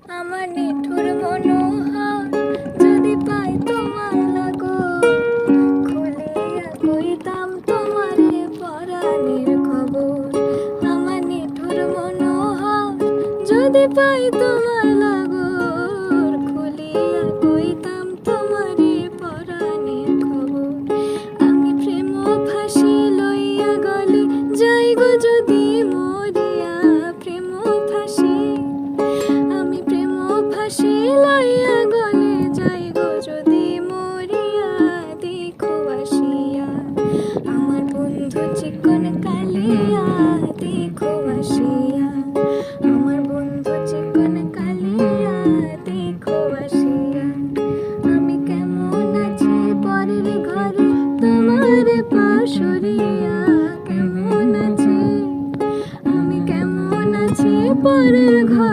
আমার নিঠুর মনোহর যদি পাই তোমার লাগো, খুলিয়া কইতাম তোমারে পরাণের খবর। আমার নিঠুর মনোহর যদি পাই তোমার লাগো, খুলিয়া কইতাম তোমারে পরাণের খবর। আমি প্রেম ফাঁসি লইয়া গলে যাই গো যদি মরিয়া, প্রেম ফাঁসি আমি প্রেম ফাঁসি লইয়া